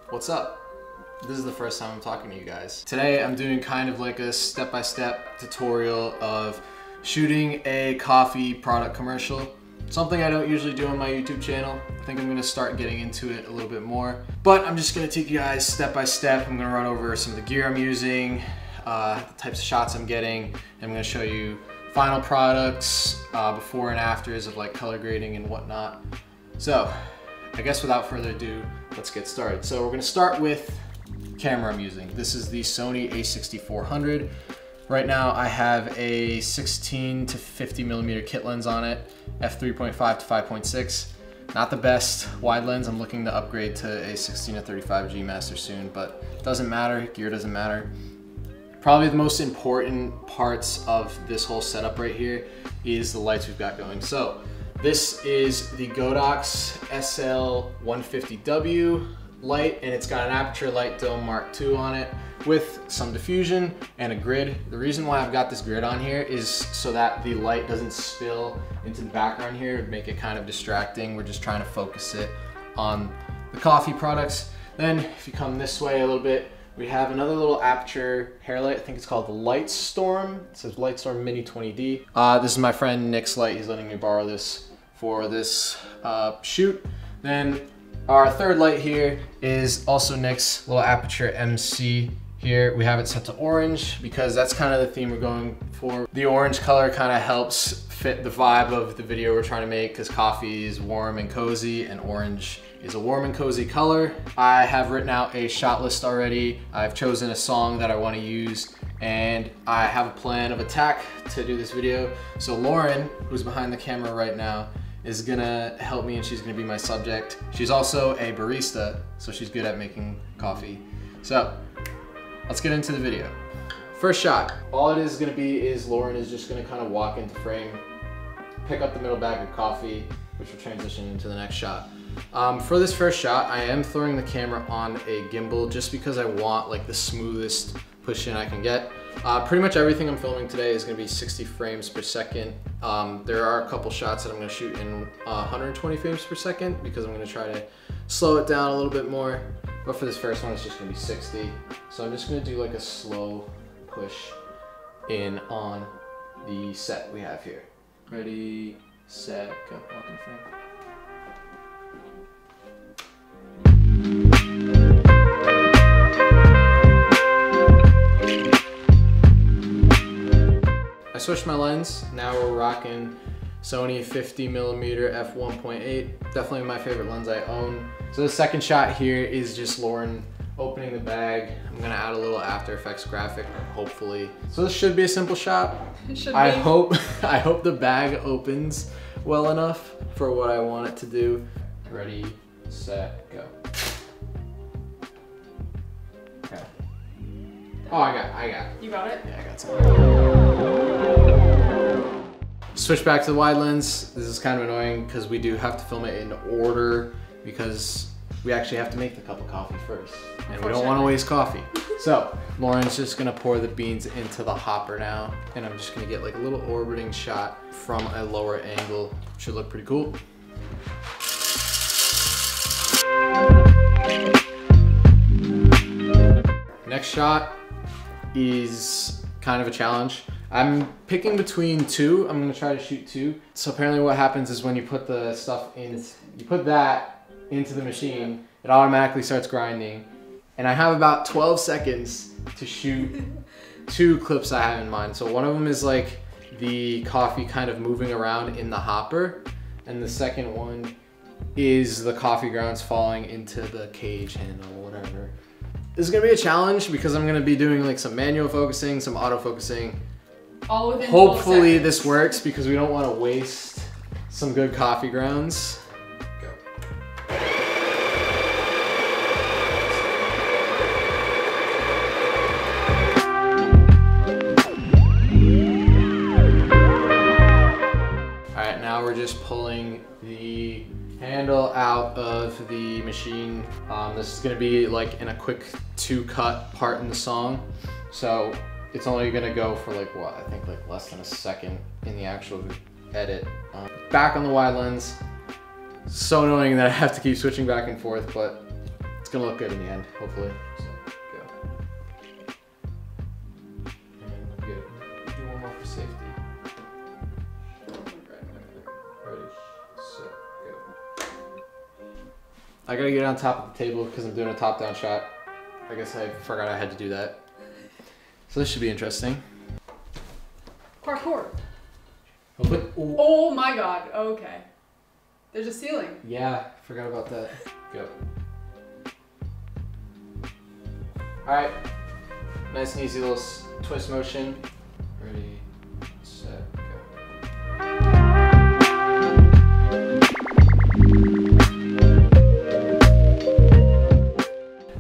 What's up? This is the first time I'm talking to you guys. Today I'm doing kind of like a step-by-step tutorial of shooting a coffee product commercial. Something I don't usually do on my YouTube channel. I think I'm gonna start getting into it a little bit more. But I'm just gonna take you guys step by step. I'm gonna run over some of the gear I'm using, the types of shots I'm getting. I'm gonna show you final products, before and afters of like color grading and whatnot. So, I guess without further ado, let's get started. So we're gonna start with camera I'm using. This is the Sony a6400. Right now I have a 16 to 50 millimeter kit lens on it, f3.5 to 5.6. Not the best wide lens. I'm looking to upgrade to a 16 to 35 G Master soon, but it doesn't matter, gear doesn't matter. Probably the most important parts of this whole setup right here is the lights we've got going. So this is the Godox SL150W light, and it's got an aperture light dome Mark II on it with some diffusion and a grid. The reason why I've got this grid on here is so that the light doesn't spill into the background here and make it kind of distracting. We're just trying to focus it on the coffee products. Then if you come this way a little bit, we have another little aperture hair light. I think it's called the Lightstorm. It says Lightstorm Mini 20D. This is my friend Nick's light. He's letting me borrow this for this shoot. Then our third light here is also Nick's little aperture MC here. We have it set to orange because that's kind of the theme we're going for. The orange color kind of helps fit the vibe of the video we're trying to make because coffee is warm and cozy and orange is a warm and cozy color. I have written out a shot list already. I've chosen a song that I want to use, and I have a plan of attack to do this video. So Lauren, who's behind the camera right now, is gonna help me, and she's gonna be my subject. She's also a barista, so she's good at making coffee. So let's get into the video. First shot, all it is gonna be is Lauren is just gonna kind of walk into frame, pick up the middle bag of coffee, which will transition into the next shot. For this first shot, I am throwing the camera on a gimbal just because I want like the smoothest push in I can get. Pretty much everything I'm filming today is gonna be 60 frames per second. There are a couple shots that I'm gonna shoot in 120 frames per second because I'm gonna try to slow it down a little bit more. But for this first one, it's just gonna be 60. So I'm just gonna do like a slow push in on the set we have here. Ready, set, go, walk in frame. I switched my lens. Now we're rocking Sony 50mm f1.8. Definitely my favorite lens I own. So the second shot here is just Lauren opening the bag. I'm gonna add a little After Effects graphic, hopefully. So this should be a simple shot. It should be. I hope the bag opens well enough for what I want it to do. Ready, set, go. Okay. Oh, I got it. You got it? Yeah, I got some. Switch back to the wide lens. This is kind of annoying because we do have to film it in order because we actually have to make the cup of coffee first. And we don't want to waste coffee. So Lauren's just gonna pour the beans into the hopper now. And I'm just gonna get like a little orbiting shot from a lower angle. Should look pretty cool. Next shot is kind of a challenge. I'm picking between two. I'm gonna try to shoot two. So apparently what happens is when you put the stuff in, you put that into the machine, it automatically starts grinding. And I have about 12 seconds to shoot two clips I have in mind. So one of them is like the coffee kind of moving around in the hopper. And the second one is the coffee grounds falling into the cage handle or whatever. This is gonna be a challenge because I'm gonna be doing like some manual focusing, some auto focusing. All within 12 Hopefully seconds. this works because we don't want to waste some good coffee grounds. Go. All right, now we're just pulling the handle out of the machine. This is gonna be like in a quick 2-cut part in the song. So it's only gonna go for like what? I think like less than a second in the actual edit. Back on the wide lens. So annoying that I have to keep switching back and forth, but it's gonna look good in the end, hopefully. So, go. And good. Do one more for safety. Ready, set, go. I gotta get on top of the table because I'm doing a top-down shot. I guess I forgot I had to do that. So this should be interesting. Parkour. Oh. Oh my god, okay. There's a ceiling. Yeah, forgot about that. Go. Alright. Nice and easy little twist motion. Ready, set, go.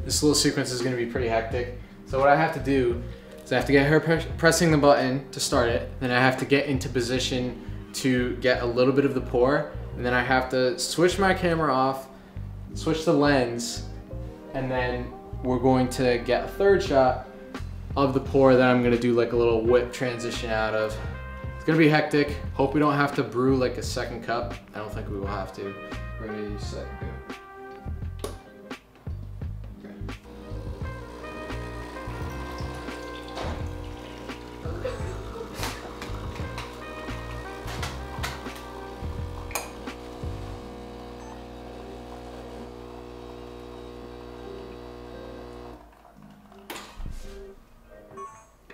This little sequence is going to be pretty hectic. So what I have to do is I have to get her pressing the button to start it. Then I have to get into position to get a little bit of the pour. And then I have to switch my camera off, switch the lens, and then we're going to get a third shot of the pour that I'm going to do like a little whip transition out of. It's going to be hectic. Hope we don't have to brew like a second cup. I don't think we will have to. Ready, set, go.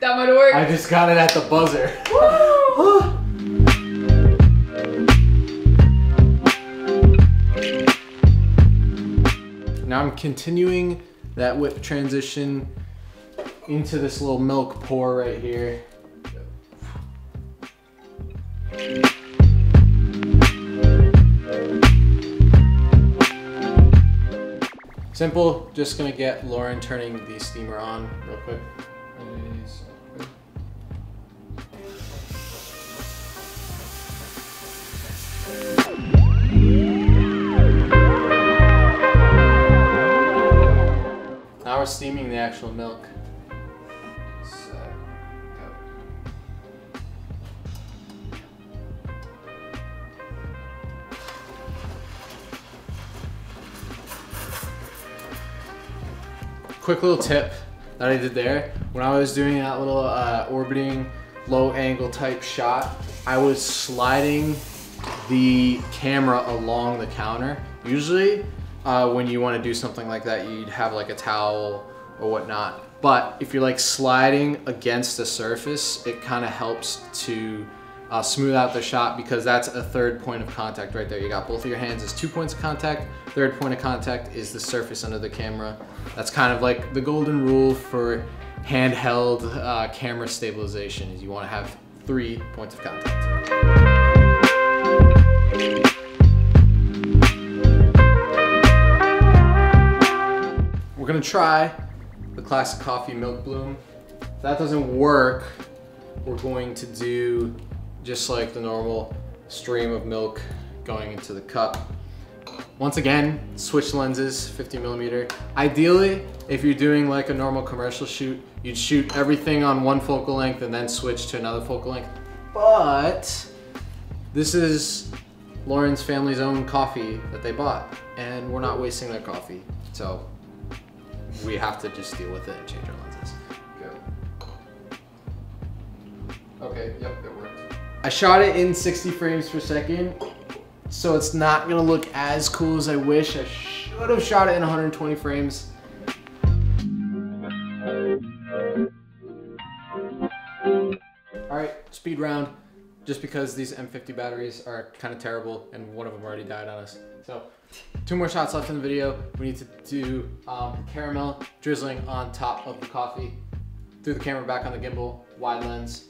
That might work. I just got it at the buzzer. Now I'm continuing that whip transition into this little milk pour right here. Simple, just gonna get Lauren turning the steamer on real quick. Now we're steaming the actual milk. So, go. Quick little tip that I did there. When I was doing that little orbiting low angle type shot, I was sliding the camera along the counter. Usually when you want to do something like that, you'd have like a towel or whatnot. But if you're like sliding against the surface, it kind of helps to smooth out the shot because that's a third point of contact right there. You got both of your hands as 2 points of contact. Third point of contact is the surface under the camera. That's kind of like the golden rule for handheld camera stabilization is you want to have 3 points of contact. We're gonna try the classic coffee milk bloom. If that doesn't work, we're going to do just like the normal stream of milk going into the cup. Once again, switch lenses, 50mm. Ideally, if you're doing like a normal commercial shoot, you'd shoot everything on one focal length and then switch to another focal length. But this is Lauren's family's own coffee that they bought, and we're not wasting their coffee. So we have to just deal with it and change our lenses. Go. Okay, yep, it worked. I shot it in 60 frames per second, so it's not gonna look as cool as I wish. I should have shot it in 120 frames. All right, speed round, just because these M50 batteries are kind of terrible and one of them already died on us. So 2 more shots left in the video. We need to do caramel drizzling on top of the coffee. Threw the camera back on the gimbal, wide lens.